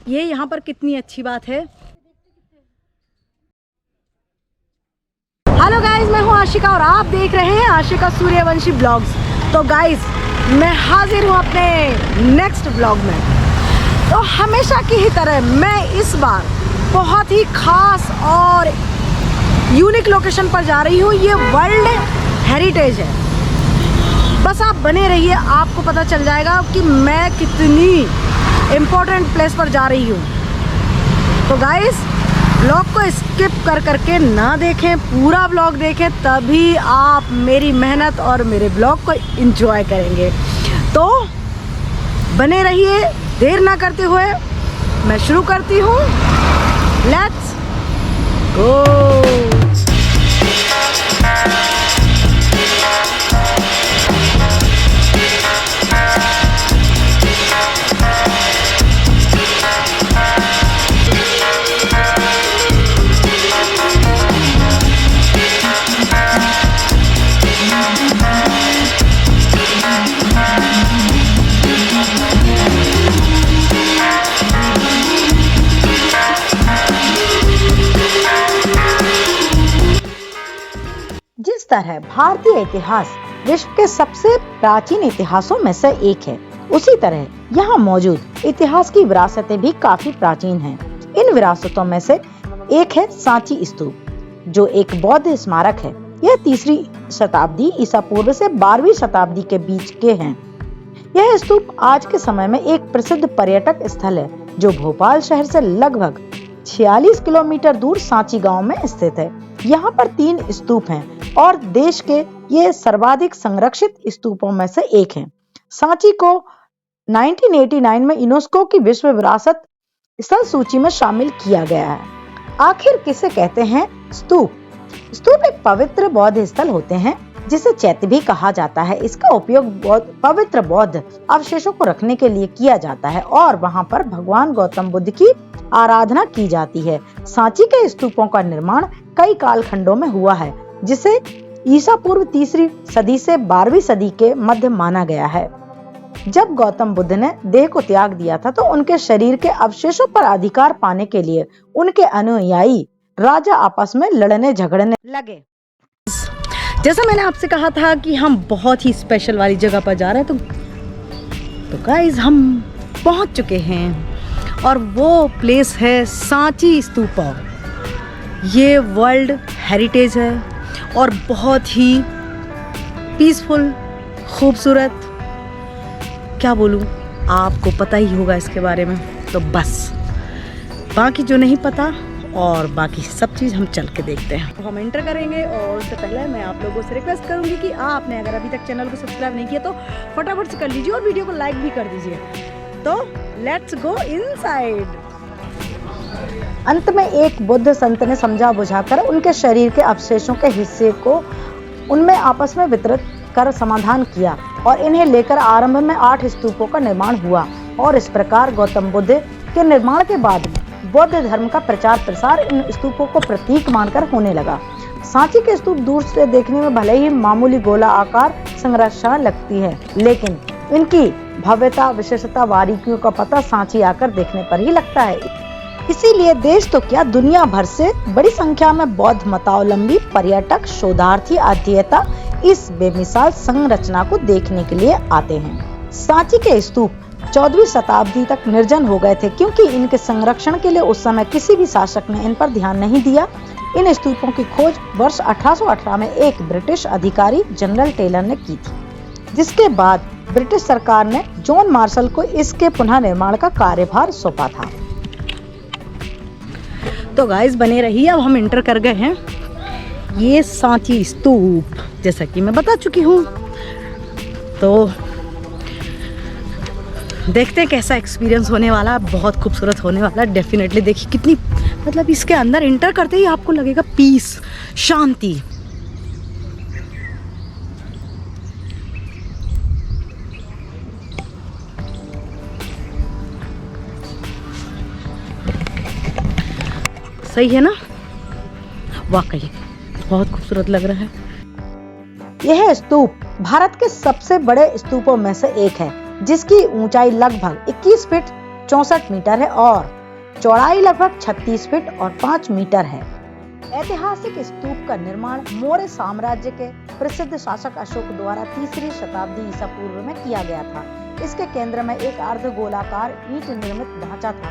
ये यहाँ पर कितनी अच्छी बात है। हेलो गाइज, मैं हूँ आशिका और आप देख रहे हैं आशिका सूर्यवंशी ब्लॉग्स। तो गाइज मैं हाजिर हूँ अपने नेक्स्ट ब्लॉग में। तो हमेशा की ही तरह मैं इस बार बहुत ही खास और यूनिक लोकेशन पर जा रही हूँ। ये वर्ल्ड हेरिटेज है। बस आप बने रहिए, आपको पता चल जाएगा कि मैं कितनी इम्पोर्टेंट प्लेस पर जा रही हूँ। तो गाइस ब्लॉग को स्किप कर करके ना देखें, पूरा ब्लॉग देखें, तभी आप मेरी मेहनत और मेरे ब्लॉग को एंजॉय करेंगे। तो बने रहिए, देर ना करते हुए मैं शुरू करती हूँ। Let's go. जिस तरह भारतीय इतिहास विश्व के सबसे प्राचीन इतिहासों में से एक है, उसी तरह यहाँ मौजूद इतिहास की विरासतें भी काफी प्राचीन हैं। इन विरासतों में से एक है सांची स्तूप, जो एक बौद्ध स्मारक है। यह 3री शताब्दी ईसा पूर्व से 12वीं शताब्दी के बीच के हैं। यह स्तूप आज के समय में एक प्रसिद्ध पर्यटक स्थल है, जो भोपाल शहर से लगभग 46 किलोमीटर दूर सांची गांव में स्थित है। यहाँ पर 3 स्तूप हैं और देश के ये सर्वाधिक संरक्षित स्तूपों में से एक हैं। सांची को 1989 में यूनेस्को की विश्व विरासत स्थल सूची में शामिल किया गया है। आखिर किसे कहते हैं स्तूप? स्तूप एक पवित्र बौद्ध स्थल होते हैं, जिसे चैत्य भी कहा जाता है। इसका उपयोग पवित्र बौद्ध अवशेषों को रखने के लिए किया जाता है और वहां पर भगवान गौतम बुद्ध की आराधना की जाती है। सांची के स्तूपों का निर्माण कई कालखंडों में हुआ है, जिसे ईसा पूर्व 3री सदी से 12वीं सदी के मध्य माना गया है। जब गौतम बुद्ध ने देह को त्याग दिया था, तो उनके शरीर के अवशेषों पर अधिकार पाने के लिए उनके अनुयायी राजा आपस में लड़ने झगड़ने लगे। जैसा मैंने आपसे कहा था कि हम बहुत ही स्पेशल वाली जगह पर जा रहे हैं, तो गाइस हम पहुंच चुके हैं और वो प्लेस है सांची स्तूपा। ये वर्ल्ड हेरिटेज है और बहुत ही पीसफुल, खूबसूरत, क्या बोलूं, आपको पता ही होगा इसके बारे में। तो बस बाकी जो नहीं पता और बाकी सब चीज़ हम चल के देखते हैं। तो हम एंटर करेंगे और उससे पहले मैं आप लोगों से रिक्वेस्ट करूंगी कि आपने अगर अभी तक चैनल को सब्सक्राइब नहीं किया तो फटाफट से कर लीजिए और वीडियो को लाइक भी कर दीजिए। तो लेट्स गो इनसाइड। अंत में एक बुद्ध संत ने समझा बुझाकर उनके शरीर के अवशेषों के हिस्से को उनमें आपस में वितरित कर समाधान किया और इन्हें लेकर आरंभ में 8 स्तूपों का निर्माण हुआ। और इस प्रकार गौतम बुद्ध के निर्माण के बाद बौद्ध धर्म का प्रचार प्रसार इन स्तूपों को प्रतीक मानकर होने लगा। सांची के स्तूप दूर से देखने में भले ही मामूली गोला आकार संरचना लगती है, लेकिन इनकी भव्यता, विशेषता, बारीकियों का पता सांची आकर देखने पर ही लगता है। इसीलिए देश तो क्या, दुनिया भर से बड़ी संख्या में बौद्ध मतावलंबी पर्यटक, शोधार्थी, अध्येता इस बेमिसाल संरचना को देखने के लिए आते हैं। सांची के स्तूप 14वीं शताब्दी तक निर्जन हो गए थे, क्योंकि इनके संरक्षण के लिए उस समय किसी भी शासक ने इन पर ध्यान नहीं दिया। इन स्तूपों की खोज वर्ष 1818 में एक ब्रिटिश अधिकारी जनरल टेलर ने की थी, जिसके बाद ब्रिटिश सरकार ने जॉन मार्शल को इसके पुनः निर्माण का कार्यभार सौंपा था। तो गाइस बने रहिए, अब हम एंटर कर गए हैं ये सांची स्तूप, जैसा कि मैं बता चुकी हूँ। तो देखते हैं कैसा एक्सपीरियंस होने वाला, बहुत खूबसूरत होने वाला डेफिनेटली। देखिए कितनी, मतलब इसके अंदर एंटर करते ही आपको लगेगा पीस, शांति। सही है ना? वाकई बहुत खूबसूरत लग रहा है। यह स्तूप भारत के सबसे बड़े स्तूपों में से एक है, जिसकी ऊंचाई लगभग 21 फीट 64 मीटर है और चौड़ाई लगभग 36 फीट और 5 मीटर है। ऐतिहासिक स्तूप का निर्माण मौर्य साम्राज्य के प्रसिद्ध शासक अशोक द्वारा 3री शताब्दी ईसा पूर्व में किया गया था। इसके केंद्र में एक अर्धगोलाकार ईंट निर्मित ढांचा था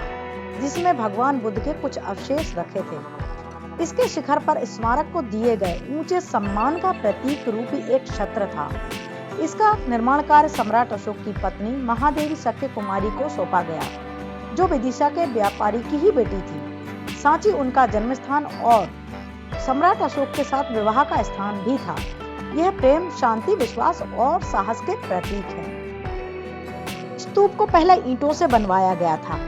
जिसमें भगवान बुद्ध के कुछ अवशेष रखे थे। इसके शिखर पर स्मारक को दिए गए ऊंचे सम्मान का प्रतीक रूपी एक छत्र था। इसका निर्माण कार्य सम्राट अशोक की पत्नी महादेवी शक्य कुमारी को सौंपा गया, जो विदिशा के व्यापारी की ही बेटी थी। सांची उनका जन्म स्थान और सम्राट अशोक के साथ विवाह का स्थान भी था। यह प्रेम, शांति, विश्वास और साहस के प्रतीक है। स्तूप को पहले ईंटों से बनवाया गया था,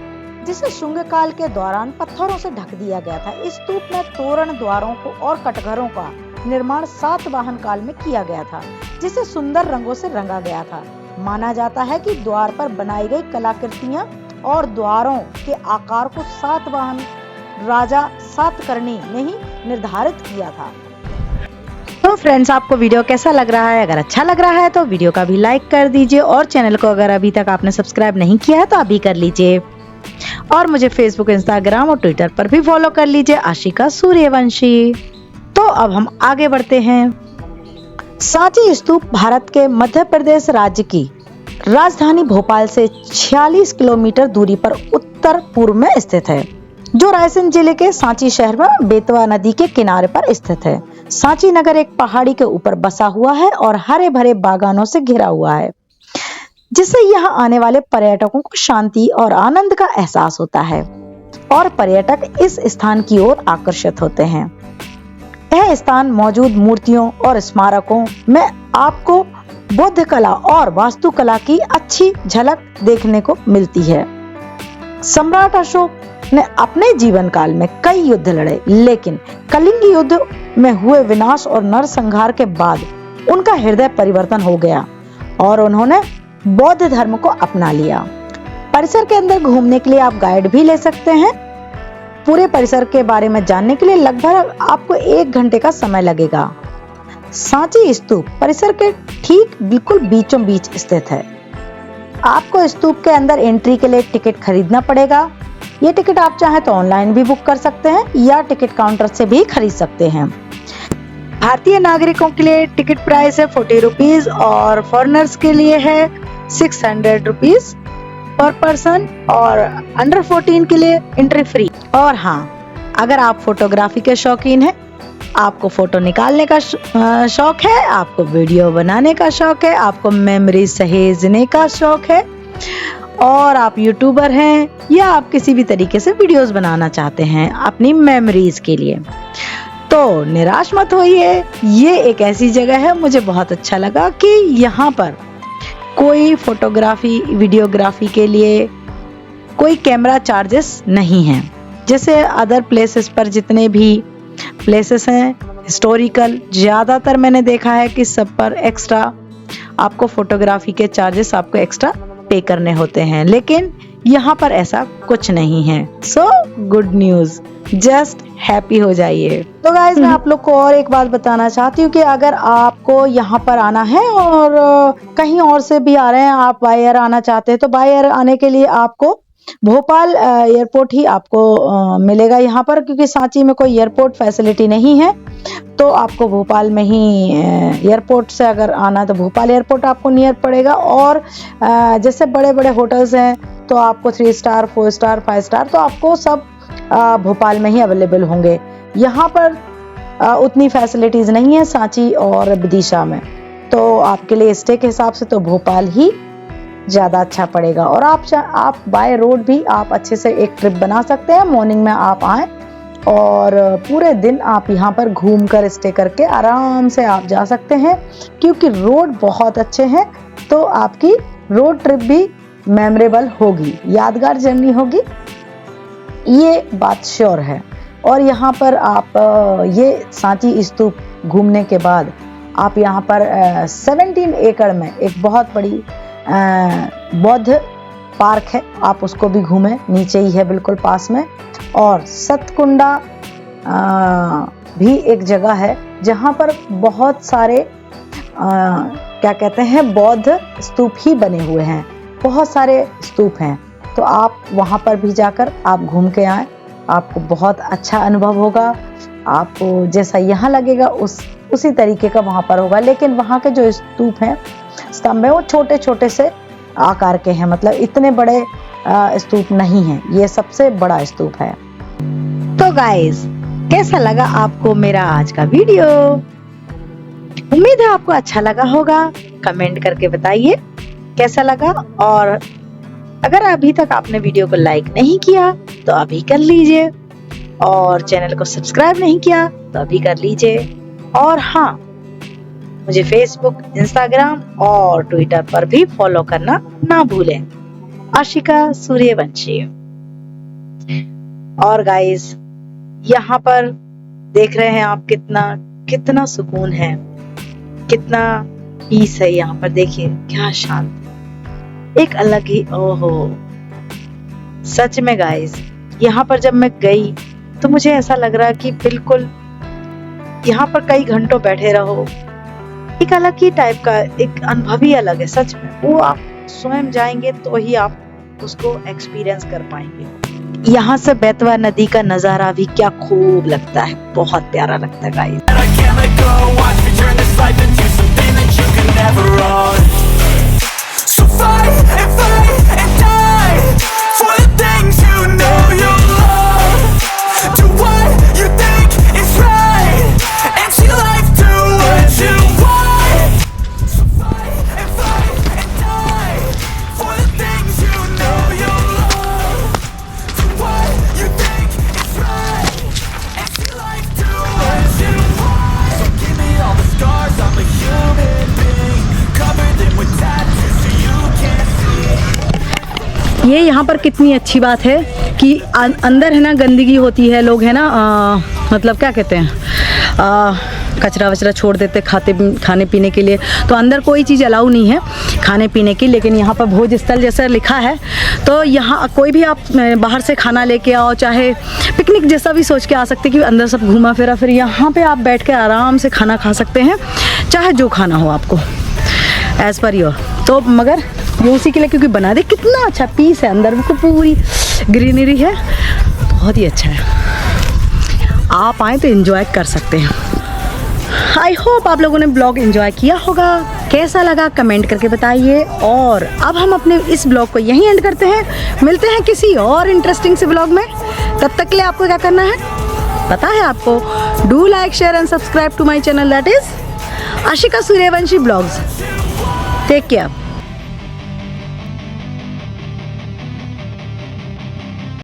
जिसे शुंग काल के दौरान पत्थरों से ढक दिया गया था। इस स्तूप में तोरण, द्वारों को और कटघरों का निर्माण सातवाहन काल में किया गया था, जिसे सुंदर रंगों से रंगा गया था। माना जाता है कि द्वार पर बनाई गई कलाकृतियां और द्वारों के आकार को सातवाहन राजा सातकर्णी ने ही निर्धारित किया था। तो फ्रेंड्स, आपको वीडियो कैसा लग रहा है? अगर अच्छा लग रहा है तो वीडियो का भी लाइक कर दीजिए और चैनल को अगर अभी तक आपने सब्सक्राइब नहीं किया है तो अभी कर लीजिए। और मुझे फेसबुक, इंस्टाग्राम और ट्विटर पर भी फॉलो कर लीजिए, आशिका सूर्यवंशी। तो अब हम आगे बढ़ते हैं। सांची स्तूप भारत के मध्य प्रदेश राज्य की राजधानी भोपाल से 46 किलोमीटर दूरी पर उत्तर पूर्व में स्थित है, जो रायसेन जिले के सांची शहर में बेतवा नदी के किनारे पर स्थित है। सांची नगर एक पहाड़ी के ऊपर बसा हुआ है और हरे भरे बागानों से घिरा हुआ है, जिससे यहाँ आने वाले पर्यटकों को शांति और आनंद का एहसास होता है और पर्यटक इस स्थान की ओर आकर्षित होते हैं। यह स्थान मौजूद मूर्तियों और स्मारकों में आपको बौद्ध कला और वास्तुकला की अच्छी झलक देखने को मिलती है। सम्राट अशोक ने अपने जीवन काल में कई युद्ध लड़े, लेकिन कलिंग युद्ध में हुए विनाश और नरसंहार के बाद उनका हृदय परिवर्तन हो गया और उन्होंने बौद्ध धर्म को अपना लिया। परिसर के अंदर घूमने के लिए आप गाइड भी ले सकते हैं। पूरे परिसर के बारे में जानने के लिए लगभग आपको 1 घंटे का समय लगेगा। सांची स्तूप परिसर के ठीक बिल्कुल बीचों बीच स्थित है। आपको स्तूप के अंदर एंट्री के लिए टिकट खरीदना पड़ेगा। ये टिकट आप चाहे तो ऑनलाइन भी बुक कर सकते हैं या टिकट काउंटर से भी खरीद सकते हैं। भारतीय नागरिकों के लिए टिकट प्राइस है 40 रुपीज और फॉरेनर्स के लिए है 600 रुपीज पर पर्सन और अंडर 14 के लिए एंट्री फ्री। और हाँ, अगर आप फोटोग्राफी के शौकीन हैं, आपको फोटो निकालने का शौक है, आपको वीडियो बनाने का शौक है, आपको मेमोरी सहेजने का शौक है और आप यूट्यूबर हैं या आप किसी भी तरीके से वीडियोस बनाना चाहते हैं अपनी मेमोरीज के लिए, तो निराश मत होइए। ये एक ऐसी जगह है, मुझे बहुत अच्छा लगा कि यहाँ पर कोई फोटोग्राफी, वीडियोग्राफी के लिए कोई कैमरा चार्जेस नहीं हैं। जैसे अदर प्लेसेस पर जितने भी प्लेसेस हैं हिस्टोरिकल, ज्यादातर मैंने देखा है कि सब पर एक्स्ट्रा आपको फोटोग्राफी के चार्जेस आपको एक्स्ट्रा पे करने होते हैं, लेकिन यहाँ पर ऐसा कुछ नहीं है। So good news, just happy हो जाइए। तो गाइज, मैं आप लोग को और एक बात बताना चाहती हूँ कि अगर आपको यहाँ पर आना है और कहीं और से भी आ रहे हैं, आप बाय एयर आना चाहते हैं, तो बाय एयर आने के लिए आपको भोपाल एयरपोर्ट ही आपको मिलेगा यहाँ पर, क्योंकि सांची में कोई एयरपोर्ट फैसिलिटी नहीं है। तो आपको भोपाल में ही एयरपोर्ट से अगर आना तो भोपाल एयरपोर्ट आपको नियर पड़ेगा। और जैसे बड़े बड़े होटल्स हैं तो आपको 3 स्टार, 4 स्टार, 5 स्टार तो आपको सब भोपाल में ही अवेलेबल होंगे। यहाँ पर उतनी फैसिलिटीज नहीं है सांची और विदिशा में, तो आपके लिए स्टे के हिसाब से तो भोपाल ही ज्यादा अच्छा पड़ेगा। और आप बाय रोड भी आप अच्छे से एक ट्रिप बना सकते हैं। मॉर्निंग में आप आए और पूरे दिन आप यहाँ पर घूम कर स्टे करके आराम से आप जा सकते हैं, क्योंकि रोड बहुत अच्छे हैं। तो आपकी रोड ट्रिप भी मेमोरेबल होगी, यादगार जर्नी होगी, ये बात श्योर है। और यहाँ पर आप ये सांची स्तूप घूमने के बाद आप यहाँ पर 17 एकड़ में एक बहुत बड़ी बौद्ध पार्क है, आप उसको भी घूमें, नीचे ही है बिल्कुल पास में। और सतकुंडा भी एक जगह है जहाँ पर बहुत सारे क्या कहते हैं बौद्ध स्तूप ही बने हुए हैं, बहुत सारे स्तूप हैं। तो आप वहाँ पर भी जाकर आप घूम के आए, आपको बहुत अच्छा अनुभव होगा। आपको जैसा यहाँ लगेगा उसी तरीके का वहाँ पर होगा, लेकिन वहाँ के जो स्तूप हैं, स्तंभ है, वो छोटे छोटे से आकार के हैं, मतलब इतने बड़े स्तूप नहीं हैं। ये सबसे बड़ा स्तूप है। तो गाइस, कैसा लगा आपको मेरा आज का वीडियो? उम्मीद है आपको अच्छा लगा होगा। कमेंट करके बताइए कैसा लगा, और अगर अभी तक आपने वीडियो को लाइक नहीं किया तो अभी कर लीजिए, और चैनल को सब्सक्राइब नहीं किया तो अभी कर लीजिए। और हाँ, मुझे फेसबुक, इंस्टाग्राम और ट्विटर पर भी फॉलो करना ना भूलें, आशिका सूर्यवंशी। और गाइस, यहाँ पर देख रहे हैं आप कितना सुकून है, कितना पीस है यहाँ पर। देखिए क्या शांति, एक अलग ही, ओहो सच में गाइस, यहाँ पर जब मैं गई तो मुझे ऐसा लग रहा कि बिल्कुल यहाँ पर कई घंटों बैठे रहो, एक अलग ही टाइप का एक अनुभव ही अलग है। सच में वो आप स्वयं जाएंगे तो ही आप उसको एक्सपीरियंस कर पाएंगे। यहाँ से बेतवा नदी का नजारा भी क्या खूब लगता है, बहुत प्यारा लगता है गाइस। ये यहाँ पर कितनी अच्छी बात है कि अंदर है ना गंदगी होती है, लोग है ना मतलब क्या कहते हैं, कचरा वचरा छोड़ देते खाने पीने के लिए, तो अंदर कोई चीज़ अलाउ नहीं है खाने पीने की। लेकिन यहाँ पर भोज स्थल जैसा लिखा है, तो यहाँ कोई भी आप बाहर से खाना लेके आओ, चाहे पिकनिक जैसा भी सोच के आ सकते कि अंदर सब घूमा फिरा, फिर यहाँ पे आप बैठ के आराम से खाना खा सकते हैं, चाहे जो खाना हो आपको एज़ पर योर। तो मगर ये उसी के लिए, क्योंकि बना दे कितना अच्छा पीस है, अंदर को पूरी ग्रीनरी है, बहुत ही अच्छा है। आप आए तो एंजॉय कर सकते हैं। आई होप आप लोगों ने ब्लॉग एंजॉय किया होगा। कैसा लगा कमेंट करके बताइए। और अब हम अपने इस ब्लॉग को यहीं एंड करते हैं, मिलते हैं किसी और इंटरेस्टिंग से ब्लॉग में। तब तक के लिए आपको क्या करना है पता है आपको, do like, share and subscribe to my channel, that is Ashika Suryavanshi vlogs. Take care.